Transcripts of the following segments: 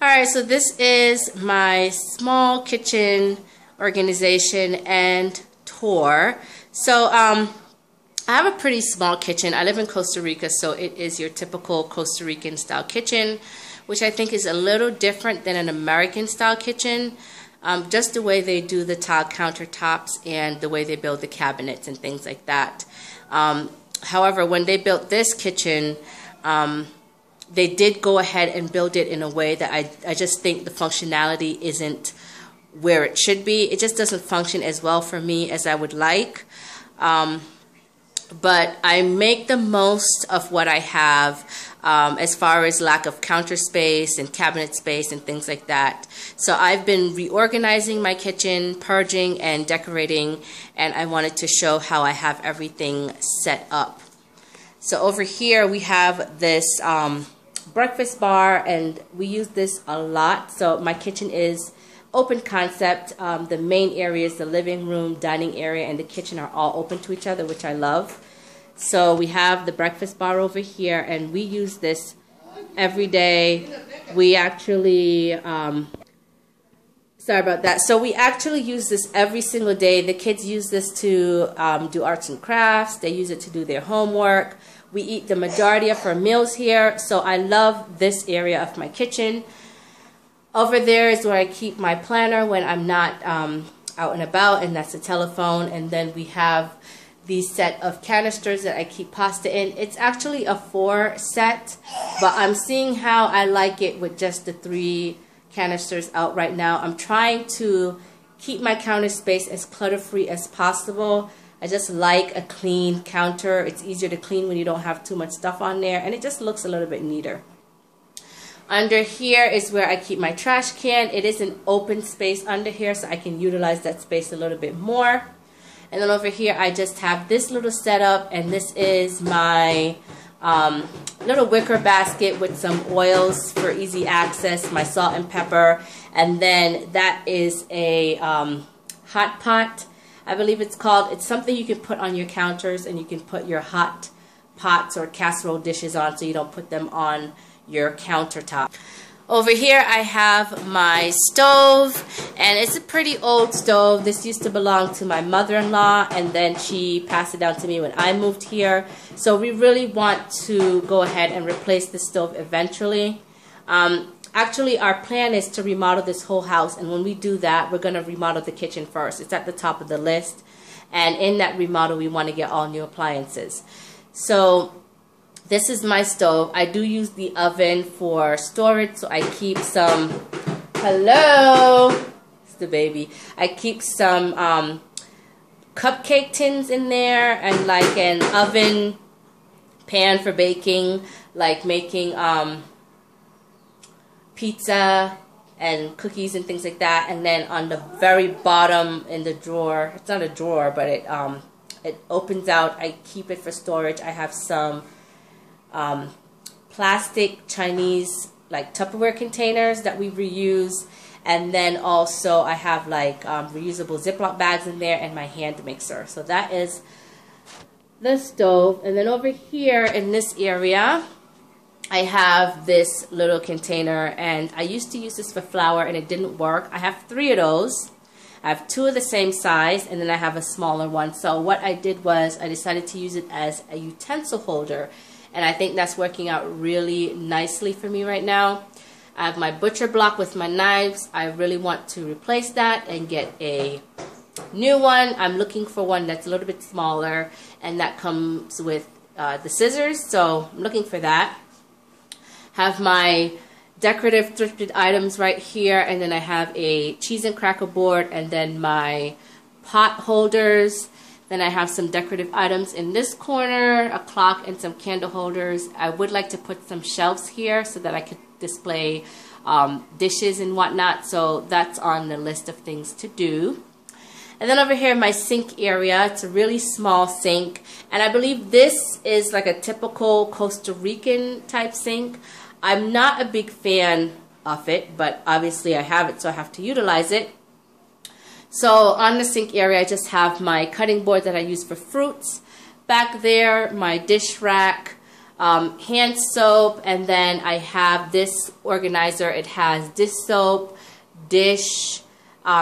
Alright, so this is my small kitchen organization and tour. So I have a pretty small kitchen. I live in Costa Rica, so it is your typical Costa Rican style kitchen, which I think is a little different than an American style kitchen. Just the way they do the tile countertops and the way they build the cabinets and things like that. However, when they built this kitchen, they did go ahead and build it in a way that I just think the functionality isn't where it should be. It just doesn't function as well for me as I would like. But I make the most of what I have as far as lack of counter space and cabinet space and things like that. So I've been reorganizing my kitchen, purging and decorating, and I wanted to show how I have everything set up. So over here we have this breakfast bar, and we use this a lot. So my kitchen is open concept. The main areas, the living room, dining area, and the kitchen are all open to each other, which I love. So we have the breakfast bar over here, and we use this every day. We actually, sorry about that. So we actually use this every single day. The kids use this to do arts and crafts. They use it to do their homework. We eat the majority of our meals here, so I love this area of my kitchen. Over there is where I keep my planner when I'm not out and about, and that's the telephone. And then we have these set of canisters that I keep pasta in. It's actually a 4 set, but I'm seeing how I like it with just the 3 canisters out right now. I'm trying to keep my counter space as clutter-free as possible. I just like a clean counter. It's easier to clean when you don't have too much stuff on there, and it just looks a little bit neater. Under here is where I keep my trash can. It is an open space under here, so I can utilize that space a little bit more. And then over here I just have this little setup, and this is my little wicker basket with some oils for easy access, my salt and pepper, and then that is a hot pot, I believe it's called. It's something you can put on your counters, and you can put your hot pots or casserole dishes on so you don't put them on your countertop. Over here I have my stove, and it's a pretty old stove. This used to belong to my mother-in-law, and then she passed it down to me when I moved here. So we really want to go ahead and replace the stove eventually. Actually, our plan is to remodel this whole house, and when we do that, we're going to remodel the kitchen first. It's at the top of the list, and in that remodel, we want to get all new appliances. So this is my stove. I do use the oven for storage, so I keep some, hello, it's the baby. I keep some cupcake tins in there, and like an oven pan for baking, like making pizza and cookies and things like that. And then on the very bottom in the drawer, it's not a drawer, but it opens out. I keep it for storage. I have some plastic Chinese like Tupperware containers that we reuse, and then also I have like reusable Ziploc bags in there, and my hand mixer. So that is the stove. And then over here in this area I have this little container, and I used to use this for flour and it didn't work. I have 3 of those. I have 2 of the same size, and then I have a smaller one. So what I did was I decided to use it as a utensil holder, and I think that's working out really nicely for me right now. I have my butcher block with my knives. I really want to replace that and get a new one. I'm looking for one that's a little bit smaller, and that comes with the scissors, so I'm looking for that. Have my decorative thrifted items right here, and then I have a cheese and cracker board, and then my pot holders. Then I have some decorative items in this corner, a clock and some candle holders. I would like to put some shelves here so that I could display dishes and whatnot, so that's on the list of things to do. And then over here, my sink area. It's a really small sink, and I believe this is like a typical Costa Rican type sink. I'm not a big fan of it, but obviously I have it, so I have to utilize it. So on the sink area, I just have my cutting board that I use for fruits. Back there, my dish rack, hand soap, and then I have this organizer. It has dish soap, dish,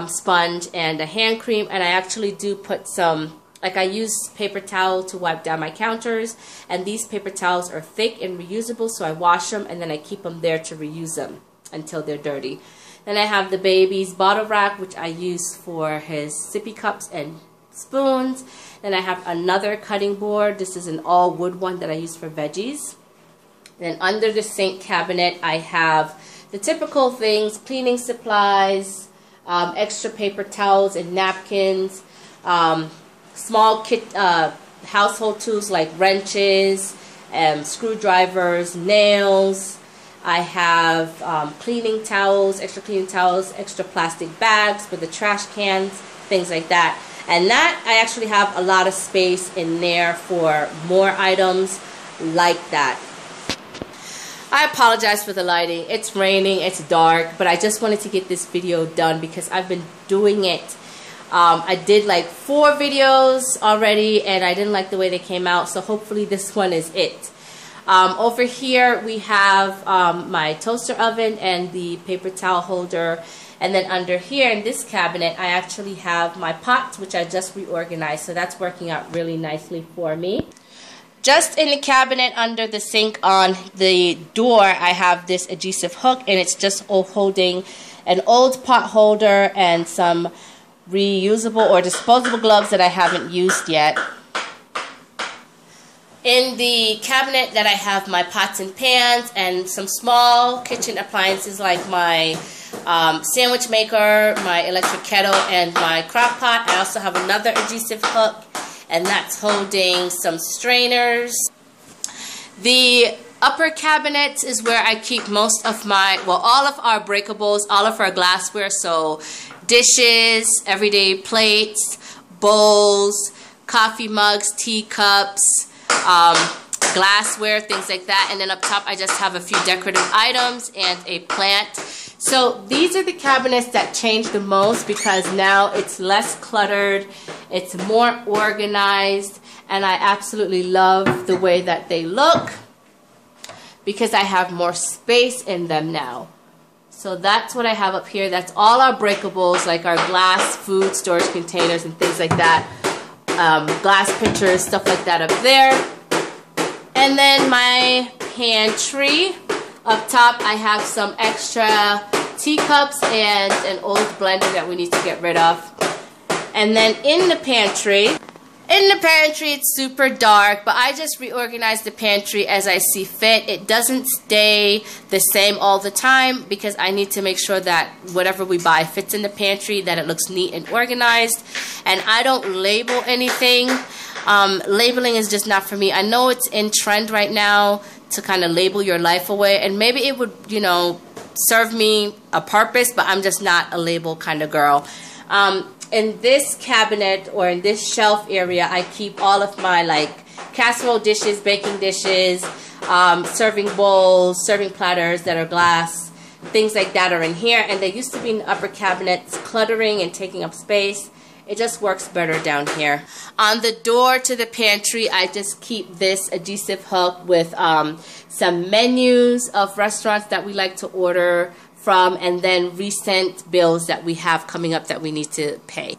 sponge, and a hand cream. And I actually do put some, like I use paper towel to wipe down my counters, and these paper towels are thick and reusable, so I wash them and then I keep them there to reuse them until they're dirty. Then I have the baby's bottle rack, which I use for his sippy cups and spoons. Then I have another cutting board. This is an all wood one that I use for veggies. Then under the sink cabinet I have the typical things: cleaning supplies, extra paper towels and napkins, small household tools like wrenches, screwdrivers, nails. I have cleaning towels, extra plastic bags for the trash cans, things like that. And that, I actually have a lot of space in there for more items like that. I apologize for the lighting. It's raining, it's dark, but I just wanted to get this video done because I've been doing it. I did like 4 videos already and I didn't like the way they came out, so hopefully this one is it. Over here we have my toaster oven and the paper towel holder, and then under here in this cabinet I actually have my pots, which I just reorganized, so that's working out really nicely for me. Just in the cabinet under the sink on the door I have this adhesive hook, and it's just holding an old pot holder and some reusable or disposable gloves that I haven't used yet. In the cabinet that I have my pots and pans and some small kitchen appliances like my sandwich maker, my electric kettle, and my crock pot. I also have another adhesive hook, and that's holding some strainers. The upper cabinet is where I keep most of my, well, all of our breakables, all of our glassware, so dishes, everyday plates, bowls, coffee mugs, teacups, glassware, things like that. And then up top I just have a few decorative items and a plant. So these are the cabinets that change the most because now it's less cluttered, it's more organized, and I absolutely love the way that they look because I have more space in them now. So that's what I have up here. That's all our breakables, like our glass food storage containers and things like that. Glass pitchers, stuff like that up there. And then my pantry. Up top I have some extra teacups and an old blender that we need to get rid of. And then in the pantry it's super dark, but I just reorganized the pantry as I see fit. It doesn't stay the same all the time because I need to make sure that whatever we buy fits in the pantry, that it looks neat and organized. And I don't label anything. Labeling is just not for me. I know it's in trend right now to kind of label your life away, and maybe it would, you know, serve me a purpose, but I'm just not a label kind of girl. In this cabinet or in this shelf area, I keep all of my like casserole dishes, baking dishes, serving bowls, serving platters that are glass, things like that are in here. And they used to be in the upper cabinets, cluttering and taking up space. It just works better down here. On the door to the pantry, I just keep this adhesive hook with some menus of restaurants that we like to order from, and then recent bills that we have coming up that we need to pay.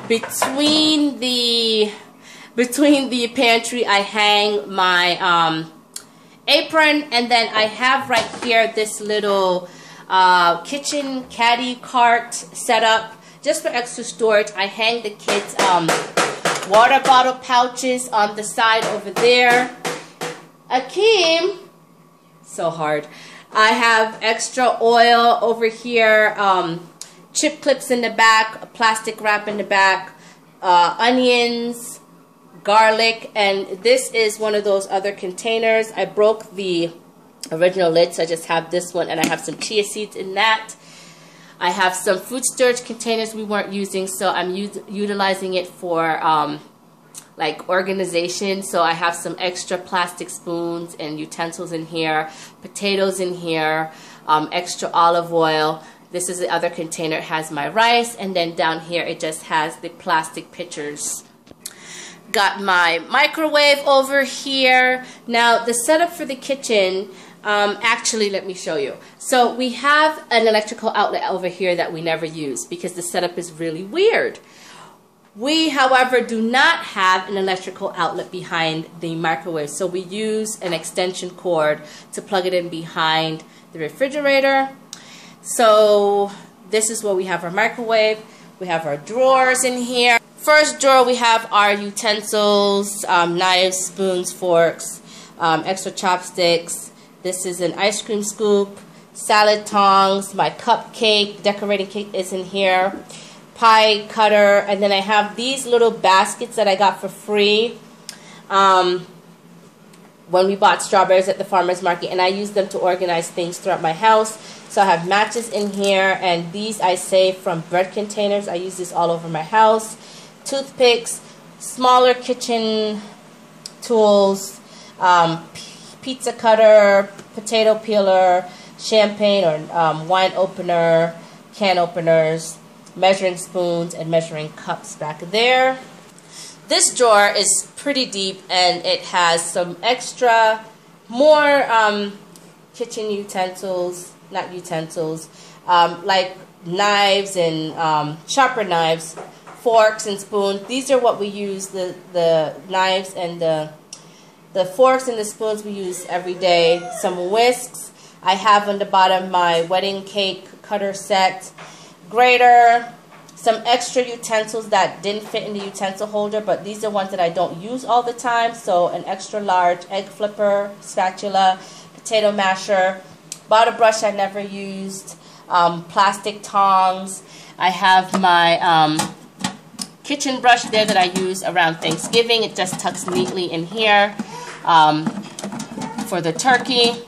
Between the pantry, I hang my apron, and then I have right here this little kitchen caddy cart set up just for extra storage. I hang the kids' water bottle pouches on the side over there. Akeem, so hard. I have extra oil over here, chip clips in the back, plastic wrap in the back, onions, garlic, and this is one of those other containers. I broke the original lid, so I just have this one, and I have some chia seeds in that. I have some food storage containers we weren't using, so I'm utilizing it for like organization. So I have some extra plastic spoons and utensils in here, potatoes in here, extra olive oil. This is the other container. It has my rice, and then down here it just has the plastic pitchers. Got my microwave over here. Now the setup for the kitchen, actually let me show you. So we have an electrical outlet over here that we never use because the setup is really weird. We, however, do not have an electrical outlet behind the microwave, so we use an extension cord to plug it in behind the refrigerator. So this is where we have our microwave. We have our drawers in here. First drawer, we have our utensils, knives, spoons, forks, extra chopsticks. This is an ice cream scoop, salad tongs, my cupcake, decorating cake is in here, pie cutter, and then I have these little baskets that I got for free when we bought strawberries at the farmer's market, and I use them to organize things throughout my house. So I have matches in here, and these I saved from bread containers. I use this all over my house. Toothpicks, smaller kitchen tools, pizza cutter, potato peeler, champagne or wine opener, can openers, measuring spoons, and measuring cups back there. This drawer is pretty deep, and it has some extra, more kitchen utensils, not utensils, like knives and sharper knives, forks and spoons. These are what we use, the knives and the forks and the spoons we use every day. Some whisks. I have on the bottom my wedding cake cutter set, grater, some extra utensils that didn't fit in the utensil holder, but these are ones that I don't use all the time. So an extra large egg flipper, spatula, potato masher, bottle brush I never used, plastic tongs. I have my kitchen brush there that I use around Thanksgiving. It just tucks neatly in here for the turkey.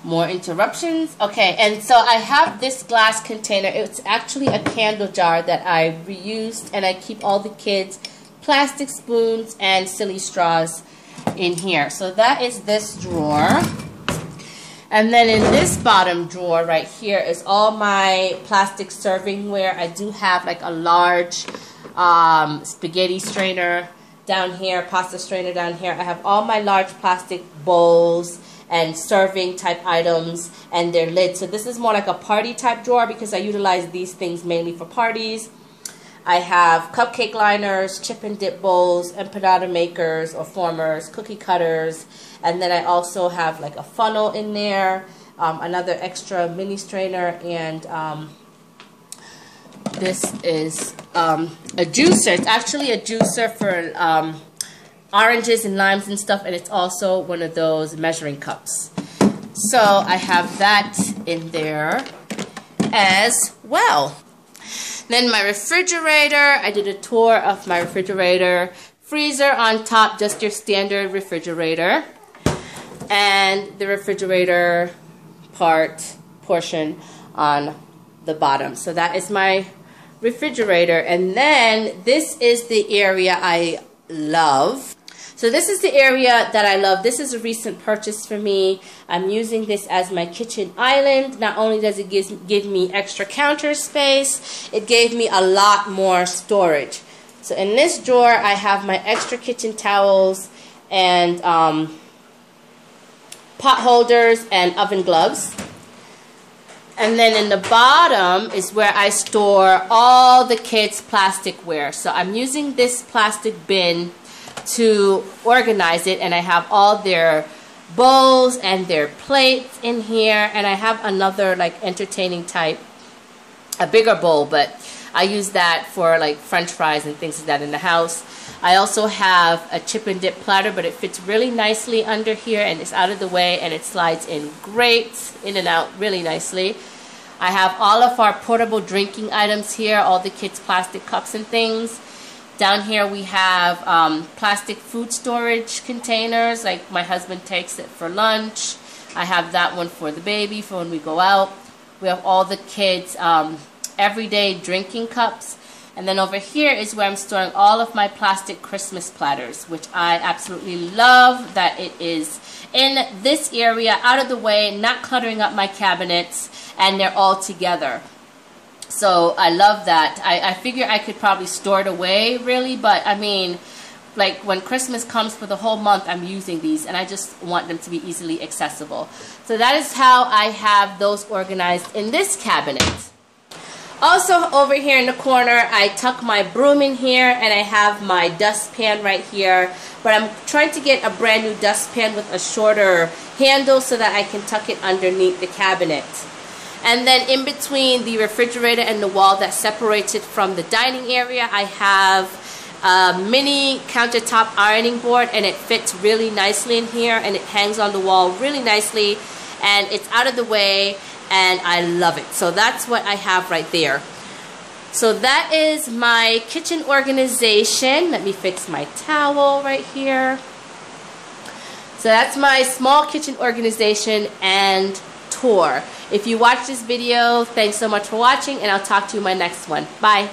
More interruptions. Okay, and so I have this glass container. It's actually a candle jar that I reused, and I keep all the kids' plastic spoons and silly straws in here. So that is this drawer. And then in this bottom drawer right here is all my plastic servingware. I do have like a large spaghetti strainer down here, pasta strainer down here. I have all my large plastic bowls and serving type items and their lids. So this is more like a party type drawer because I utilize these things mainly for parties. I have cupcake liners, chip and dip bowls, empanada makers or formers, cookie cutters, and then I also have like a funnel in there, another extra mini strainer, and this is a juicer. It's actually a juicer for oranges and limes and stuff, and it's also one of those measuring cups. So I have that in there as well. Then my refrigerator, I did a tour of my refrigerator. Freezer on top, just your standard refrigerator. And the refrigerator portion on the bottom. So that is my refrigerator. And then this is the area I love. So this is the area that I love. This is a recent purchase for me. I'm using this as my kitchen island. Not only does it give me extra counter space, it gave me a lot more storage. So in this drawer, I have my extra kitchen towels and pot holders and oven gloves. And then in the bottom is where I store all the kids' plasticware. So I'm using this plastic bin to organize it, and I have all their bowls and their plates in here, and I have another like entertaining type, a bigger bowl, but I use that for like french fries and things like that in the house. I also have a chip and dip platter, but it fits really nicely under here and it's out of the way, and it slides in great, in and out really nicely. I have all of our portable drinking items here, all the kids' plastic cups and things. Down here we have plastic food storage containers, like my husband takes it for lunch. I have that one for the baby for when we go out. We have all the kids' everyday drinking cups. And then over here is where I'm storing all of my plastic Christmas platters, which I absolutely love that it is in this area, out of the way, not cluttering up my cabinets, and they're all together. So I love that. I figure I could probably store it away, really, but I mean, like when Christmas comes for the whole month, I'm using these, and I just want them to be easily accessible. So that is how I have those organized in this cabinet. Also, over here in the corner, I tuck my broom in here, and I have my dustpan right here. But I'm trying to get a brand new dustpan with a shorter handle so that I can tuck it underneath the cabinet. And then in between the refrigerator and the wall that separates it from the dining area, I have a mini countertop ironing board, and it fits really nicely in here, and it hangs on the wall really nicely, and it's out of the way, and I love it. So that's what I have right there. So that is my kitchen organization. Let me fix my towel right here. So that's my small kitchen organization and tour. If you watched this video, thanks so much for watching, and I'll talk to you in my next one. Bye.